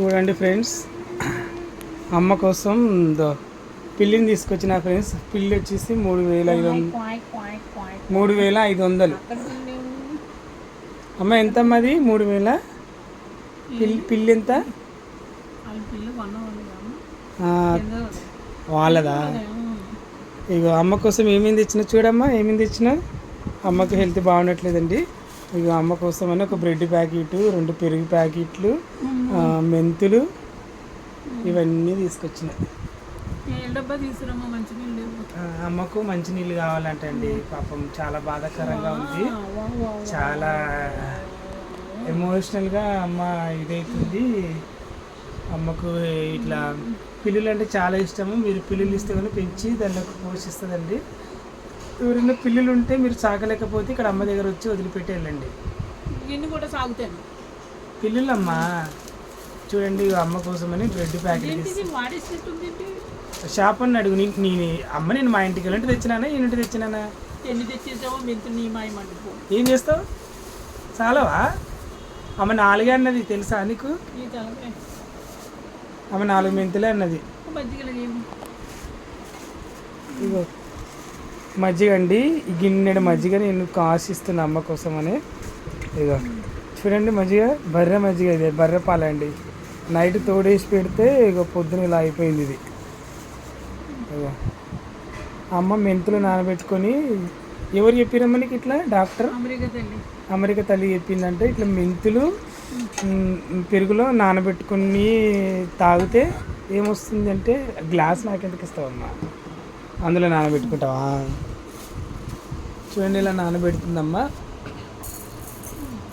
చూడండి ఫ్రెండ్స్, అమ్మ కోసం పిల్లిని తీసుకొచ్చిన ఫ్రెండ్స్. పిల్లి వచ్చేసి 3,500. అమ్మ ఎంతమ్మా అది? 3,000. పిల్లి ఎంత? వాళ్ళదా? ఇక అమ్మ కోసం ఏమేమి తెచ్చినా చూడమ్మా, ఏమేమి తెచ్చినా. అమ్మకి హెల్త్ బాగుండట్లేదండి. ఇక అమ్మ కోసం అని ఒక బ్రెడ్ ప్యాకెట్, 2 పెరుగు ప్యాకెట్లు, మెంతులు, ఇవన్నీ తీసుకొచ్చిన. అమ్మకు మంచినీళ్ళు కావాలంట అండి. పాపం చాలా బాధాకరంగా ఉంది, చాలా ఎమోషనల్గా అమ్మ ఇదవుతుంది. అమ్మకు ఇట్లా పిల్లులు అంటే చాలా ఇష్టము. మీరు పిల్లులు ఇస్తే కానీ పెంచి దానికి పోషిస్తుందండి. ఎవరైనా పిల్లులు ఉంటే మీరు సాగలేకపోతే ఇక్కడ అమ్మ దగ్గర వచ్చి వదిలిపెట్టి వెళ్ళండి. కూడా సాగుతాను పిల్లులమ్మా. చూడండి, అమ్మ కోసమని బ్రెడ్ ప్యాకెట్ షాప్ అని అడుగు. నేను అమ్మ నేను మా ఇంటికి వెళ్ళంటే తెచ్చినానా, ఈయనంటే తెచ్చినానా? ఎన్ని తెచ్చేసావో మెంతులు ఏం చేస్తావు? చాలావా? అమ్మ 4 అన్నది తెలుసా నీకు? అమ్మ 4 మెంతులే అన్నది. ఇగో మజ్జిగ అండి, గిన్నెడు మజ్జిగ నేను కాసిస్తున్నా అమ్మ కోసమని. ఇగో చూడండి మజ్జిగ, బర్రె మజ్జిగ, ఇది బర్రె పాలండి. నైట్ తోడేసి పెడితే ఇక పొద్దున ఇలా అయిపోయింది ఇది. ఇగో అమ్మ మెంతులు నానబెట్టుకొని, ఎవరు చెప్పిరమ్మ నీకు ఇట్లా? డాక్టర్ అమెరికా తల్లి చెప్పిందంటే ఇట్లా మెంతులు పెరుగులో నానబెట్టుకుని తాగితే ఏమొస్తుంది అంటే, గ్లాస్ నాకెందుకు ఇస్తావమ్మా? అందులో నానబెట్టుకుంటావా? చూడండి ఇలా నానబెడుతుందమ్మా.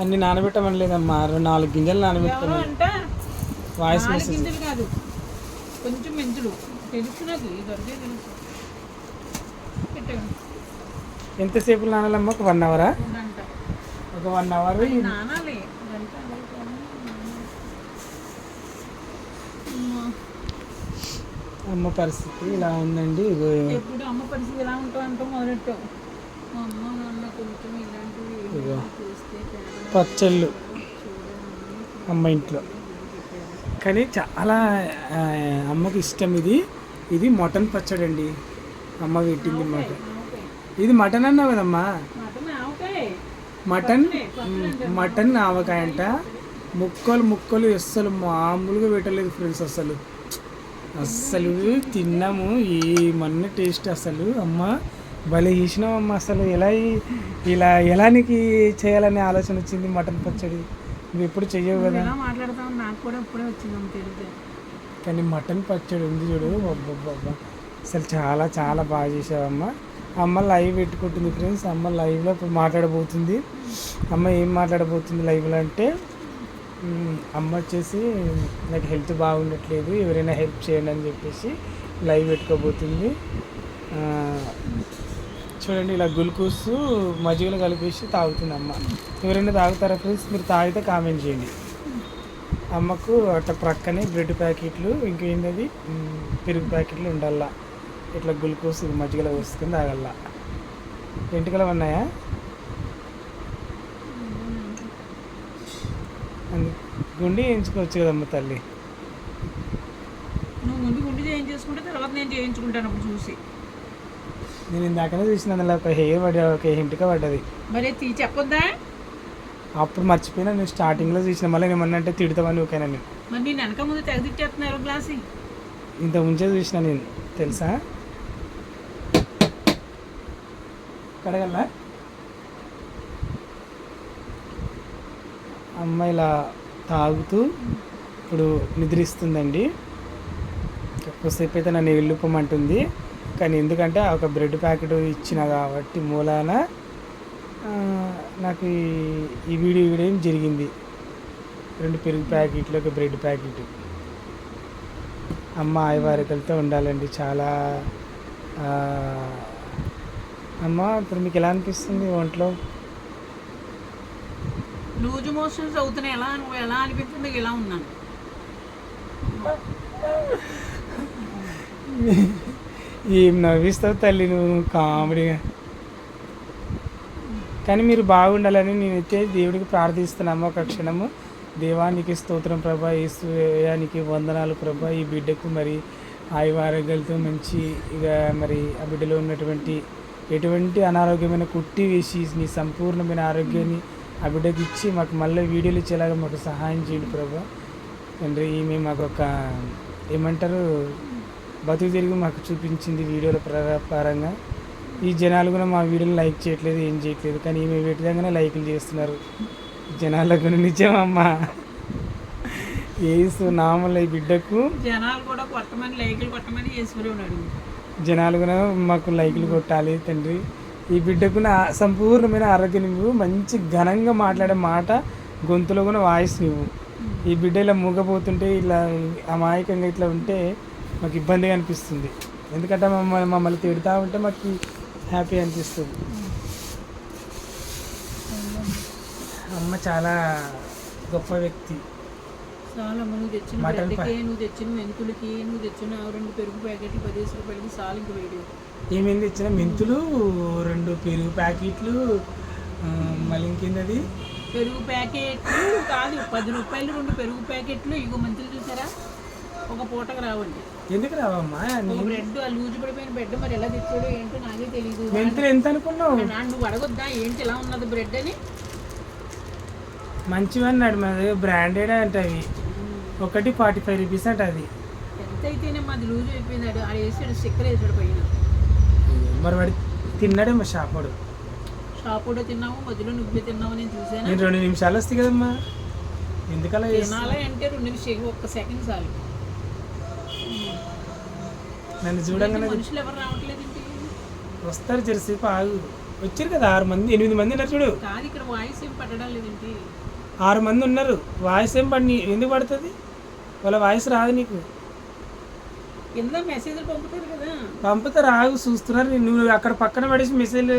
అన్ని నానబెట్టమని లేదమ్మా, 4 గింజలు నానబెట్టుకున్నాను. వాయిస్ మెసేజ్ కాదు, కొంచెం మెంతులు తెలుసు నాకు. ఎంతసేపు నానాలమ్మా? ఒక 1 అవరా? ఒక 1 అవర్ నానాలి. అమ్మ పరిస్థితి ఇలా ఉందండి. ఎప్పుడు అమ్మ పరిస్థితి ఎలా ఉంటావు అంటూ మొదలెట్టావు. అమ్మ నాన్న కొంచెం ఇలాంటివి పచ్చళ్ళు అమ్మ ఇంట్లో, కానీ చాలా అమ్మకి ఇష్టం ఇది. ఇది మటన్ పచ్చడి అండి, అమ్మ పెట్టింది మాట. ఇది మటన్ అన్నావు కదమ్మా? మటన్ ఆవకాయ అంట. ముక్కలు అస్సలు మామూలుగా పెట్టలేదు ఫ్రెండ్స్. అస్సలు తిన్నాము, ఏమన్నా టేస్ట్. అసలు అమ్మ భలే చేసినావమ్మ. అసలు ఎలా నీకు చేయాలనే ఆలోచన వచ్చింది మటన్ పచ్చడి? నువ్వు ఎప్పుడు చెయ్యవు కదా. కానీ మటన్ పచ్చడి ఉంది చూడు, అబ్బబ్బబ్బా, అసలు చాలా చాలా బాగా చేసావమ్మ. అమ్మ లైవ్ పెట్టుకుంటుంది ఫ్రెండ్స్. అమ్మ లైవ్లో ఇప్పుడు మాట్లాడబోతుంది. అమ్మ ఏం మాట్లాడబోతుంది లైవ్లో అంటే, అమ్మ వచ్చేసి నాకు హెల్త్ బాగుండట్లేదు, ఎవరైనా హెల్ప్ చేయండి అని చెప్పేసి లైవ్ పెట్టుకోబోతుంది. చూడండి, ఇలా గ్లూకోజ్ మజ్జిగలో కలిపేసి తాగుతుంది అమ్మ. ఎవరైనా తాగుతారా ఫ్రెండ్స్? మీరు తాగితే కామెంట్ చేయండి. అమ్మకు అట్లా ప్రక్కనే బ్రెడ్ ప్యాకెట్లు, ఇంకేంటది పెరుగు ప్యాకెట్లు ఉండాల. ఇట్లా గ్లూకోజ్ మజ్జిగలో వేసుకుని తాగల. ఎంటికలు ఉన్నాయా? గుండి వేయించుకోవచ్చు కదమ్మ తల్లి. నువ్వు గుండి చేయించుకుంటే తర్వాత నేను చేయించుకుంటాను. అప్పుడు చూసి నేను ఇందాకనే చూసిన అందులో ఒక హెయిర్ ఒక ఎంటిక పడ్డది. మరి చెప్పొద్దా? అప్పుడు మర్చిపోయినా, నేను స్టార్టింగ్లో చూసిన. మళ్ళీ ఏమన్నా అంటే తిడతామని ఓకేనా నేను. మరి నేను వెనక ముందు తెగదిచ్చేస్తున్నారు గ్లాస్. ఇంత ముంచే చూసిన నేను, తెలుసా? కడగల్లా అమ్మ ఇలా తాగుతూ ఇప్పుడు నిద్రిస్తుందండి. ఎక్కువసేపు అయితే నన్ను వెళ్ళిపోమంటుంది. కానీ ఎందుకంటే ఒక బ్రెడ్ ప్యాకెట్ ఇచ్చిన కాబట్టి మూలాన నాకు ఈ వీడియో ఏం జరిగింది. 2 పెరుగు ప్యాకెట్లు, ఒక బ్రెడ్ ప్యాకెట్. అమ్మ ఆయువారికలతో ఉండాలండి. చాలా అమ్మ ఇప్పుడు మీకు ఎలా అనిపిస్తుంది ఒంట్లో? లూజ్ మోషన్స్ అవుతున్నాయి. ఎలా అనిపిస్తుంది? ఇలా ఉన్నాను. ఏం నవ్విస్తావు తల్లి నువ్వు కామెడీగా. కానీ మీరు బాగుండాలని నేనైతే దేవుడికి ప్రార్థిస్తున్నాము. ఒక క్షణము దేవానికి స్తోత్రం ప్రభా, యేసుయానికి వందనాలు ప్రభా. ఈ బిడ్డకు మరి ఆయువారోగ్యాలతో మంచి ఇక మరి ఆ బిడ్డలో ఉన్నటువంటి ఎటువంటి అనారోగ్యమైన కుట్టి వేసి నీ సంపూర్ణమైన ఆరోగ్యాన్ని ఆ బిడ్డకి ఇచ్చి మాకు మళ్ళీ వీడియోలు ఇచ్చేలాగా మాకు సహాయం చేయండి ప్రభా. తండ్రి ఈమె మాకు ఒక ఏమంటారు బతుకు తిరిగి మాకు చూపించింది వీడియోల ప్రకారంగా. ఈ జనాలు కూడా మా వీడియోని లైక్ చేయట్లేదు, ఏం చేయట్లేదు, కానీ ఈమె విధంగానే లైక్లు చేస్తున్నారు జనాలకు. నిజమమ్మా, ఏసు నామల ఈ బిడ్డకు జనాలు కూడా కొట్టమని లైకులు కొట్టమని వేసుకునేవాడు. జనాలు కూడా మాకు లైక్లు కొట్టాలి తండ్రి. ఈ బిడ్డకు నా సంపూర్ణమైన ఆరోగ్యం నువ్వు, మంచి ఘనంగా మాట్లాడే మాట గొంతులో కూడా వాయిస్ నువ్వు. ఈ బిడ్డ ఇలా మూగపోతుంటే ఇలా అమాయకంగా ఇట్లా ఉంటే మాకు ఇబ్బందిగా అనిపిస్తుంది. ఎందుకంటే మమ్మల్ని తిడుతూ ఉంటే మాకు హ్యాపీ అనిపిస్తుంది. అమ్మ చాలా గొప్ప వ్యక్తి. చాలా నువ్వు తెచ్చిన బ్రెడ్కి, నువ్వు తెచ్చిన మెంతులకి, నువ్వు తెచ్చిన 2 పెరుగు ప్యాకెట్లు 10 రూపాయలకి సాలు ఇంక వేడి. ఏమేమి తెచ్చిన? మెంతులు, 2 పెరుగు ప్యాకెట్లు, మళ్ళీ ఇంకేంది పెరుగు ప్యాకెట్లు కాదు, 10 రూపాయలు 2 పెరుగు ప్యాకెట్లు. ఇగో మెంతులు చూసారా, ఒక పూటకు రావండి. ఎందుకు రావమ్మా? బ్రెడ్ ఆ లూజు పడిపోయిన బ్రెడ్ మరి ఎలా తెచ్చాడో ఏంటో నాకే తెలియదు. మెంతులు ఎంత అనుకున్నావు? నువ్వు అడగొద్దా ఏంటి ఎలా ఉన్నది బ్రెడ్ అని? మంచివన్నాడు, మాది బ్రాండెడ్ అంట. అవి ఒకటి 45 రూపీస్ అంట. అది ఎంత అయితేనే మాది లూజు అయిపోయింది. ఆడు వేసాడు, స్టిక్కర్ వేసాడు పైన. మరి వాడు తిన్నాడేమో షాపోడు. షాపులో తిన్నావు, మధ్యలో నువ్వే తిన్నావు, నేను చూసాను. నేను 2 నిమిషాలు వస్తాయి కదమ్మా, ఎందుకలా తినాలా అంటే 2 నిమిషాలు, 1 సెకండ్ చాలు. నన్ను చూడంగానే మనుషులు ఎవరు రావట్లేదు ఇంటికి. వస్తారు, జరసేపు ఆగు. వచ్చారు కదా 6 మంది 8 మంది ఉన్నారు చూడు. కాదు, ఇక్కడ వాయిస్ ఏం పట్టడం లేదేంటి? 6 మంది ఉన్నారు. వాయిస్ ఏం పడి ఎందుకు పడుతుంది? వాళ్ళ వాయిస్ రాదు నీకు. కింద మెసేజ్లు పంపుతారు కదా. పంపుతారు, ఆగు, చూస్తున్నారు. నువ్వు అక్కడ పక్కన పడేసి మెసేజ్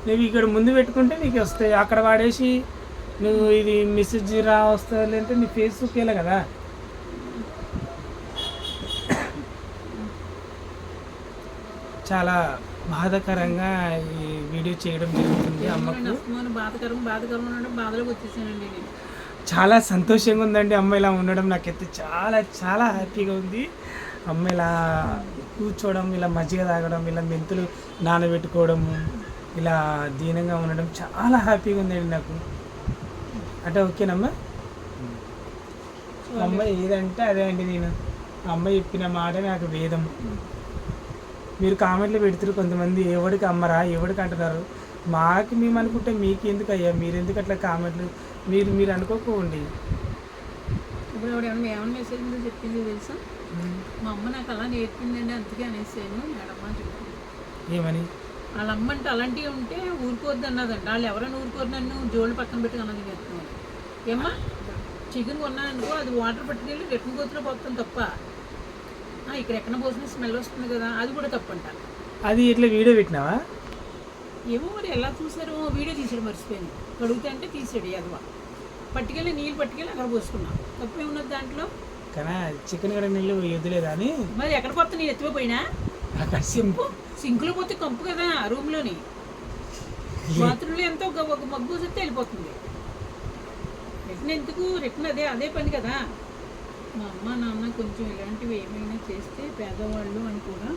నువ్వు ఇక్కడ ముందు పెట్టుకుంటే నీకు వస్తాయి. అక్కడ వాడేసి నువ్వు ఇది మెసేజ్ వస్తుంది అంటే నీ ఫేస్బుక్ వెళ్ళా కదా. చాలా బాధాకరంగా ఈ వీడియో చేయడం జరుగుతుంది. అమ్మకు బాధలోకి వచ్చేసానండి నేను. చాలా సంతోషంగా ఉందండి అమ్మ ఇలా ఉండడం. నాకైతే చాలా చాలా హ్యాపీగా ఉంది. అమ్మ ఇలా కూర్చోవడం, ఇలా మజ్జిగ తాగడం, ఇలా మెంతులు నానబెట్టుకోవడము, ఇలా దీనంగా ఉండడం చాలా హ్యాపీగా ఉందండి నాకు. అంటే ఓకేనమ్మా? అమ్మ ఏదంటే అదే అండి. నేను అమ్మ చెప్పిన మాట నాకు వేదం. మీరు కామెంట్లు పెడుతున్నారు కొంతమంది, ఎవడికి అమ్మరా ఎవడికి అంటున్నారు. మాకు మేము అనుకుంటే మీకు ఎందుకు అయ్యా, మీరు ఎందుకు అట్లా కామెంట్లు మీరు అనుకోకండి. ఇప్పుడు ఏమైనా మెసేజ్ చెప్పింది తెలుసా? మా అమ్మ నాకు అలా నేర్పిందండి, అందుకే అనేసాను మేడమ్మ అని చెప్పింది. ఏమని? వాళ్ళ అమ్మ అంటే అలాంటివి ఉంటే ఊరుకోవద్దు అన్నదండి. వాళ్ళు ఎవరైనా ఊరుకోరు, నన్ను జోళ్ళు పక్కన పెట్టి అన్నది చెప్తున్నాను. ఏమ్మా, చికెన్ కొన్నానుకో అది వాటర్ పట్టుకెళ్ళి రిటర్న్ గోతులో పోతాం తప్ప, ఇక్కడ ఎక్కడ పోసిన స్మెల్ వస్తుంది కదా, అది కూడా తప్పంట. అది ఇట్లా వీడియో పెట్టినావా? ఏమో మరి ఎలా చూసారు, వీడియో తీసాడు, మర్చిపోయింది. కడుగుతా అంటే తీసాడు అదవా. పట్టుకెళ్ళి నీళ్ళు పట్టుకెళ్ళి అక్కడ పోసుకున్నాం, తప్పే ఉన్నది దాంట్లో. కానీ చికెన్ కూడా నీళ్ళు వద్దులేదు అని. మరి ఎక్కడ పోతే నేను ఎత్తిపోయినా సింపు సింకులో పోతే కంపు కదా, రూమ్లోని బాత్రూంలో ఎంతో ఒక మగ్గు వస్తే వెళ్ళిపోతుంది. రిటర్న్ ఎందుకు, రిటర్న్ అదే పని కదా. మా అమ్మ నాన్న కొంచెం ఇలాంటివి ఏమైనా చేస్తే పేదవాళ్ళు అని కూడా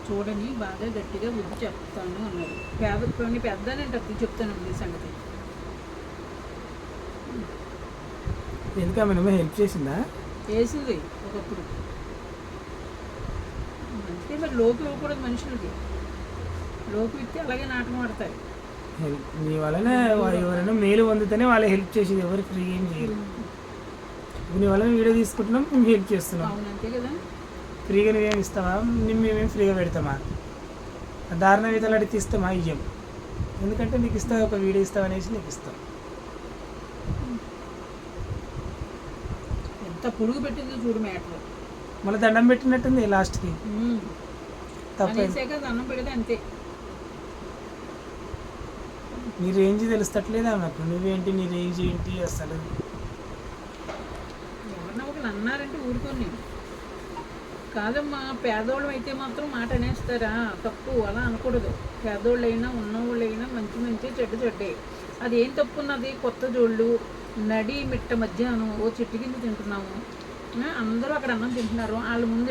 చూడని బాగా గట్టిగా బుద్ధి చెప్తాను అన్నారు. పెద్దనంటే అర్థం చెప్తాను ఈ సంగతి. ఎందుకు హెల్ప్ చేసిందా? చేసింది ఒకప్పుడు. అంటే మరి లోపు ఇవ్వకూడదు మనుషులకి. లోపు ఇస్తే అలాగే నాటకం ఆడతారు. మీ వలన ఎవరైనా మేలు పొందితేనే వాళ్ళు హెల్ప్ చేసేది, ఎవరు ఫ్రీ ఏం చేయరు. నీ వల్ల వీడియో తీసుకుంటున్నాం, మేము హెల్ప్ చేస్తున్నాం. అంతే కదా. ఫ్రీగా నువ్వేమి ఇస్తావా? మేమేం ఫ్రీగా పెడతామా? దారుణ విధాలు అడిగితే ఇస్తామా? ఇయ్యం. ఎందుకంటే నీకు ఇస్తా, ఒక వీడియో ఇస్తావు అనేసి నీకు ఇస్తాం. ఎంత పురుగు పెట్టిందో చూడు మ్యాట్లో. మళ్ళీ దండం పెట్టినట్టుంది లాస్ట్కి. తప్పేసాక దండం పెడితే అంతే. నీ రేంజ్ తెలుస్తట్లేదా నాకు? నువ్వేంటి, నీ రేంజ్ ఏంటి అసలు? ఎవరన్నా ఒకరు అన్నారంటే ఊరుకోని. కాదమ్మా, పేదోళ్ళు అయితే మాత్రం మాట అనేస్తారా? తప్పు, అలా అనకూడదు. పేదోళ్ళు అయినా ఉన్నవాళ్ళు అయినా మంచి చెడ్డే. అది ఏం తప్పు ఉన్నది? కొత్త జోళ్ళు నడి మిట్ట మధ్యాహ్నం ఓ చెట్టు కింద తింటున్నాము. అందరూ అక్కడ అన్నం తింటున్నారు, వాళ్ళ ముందు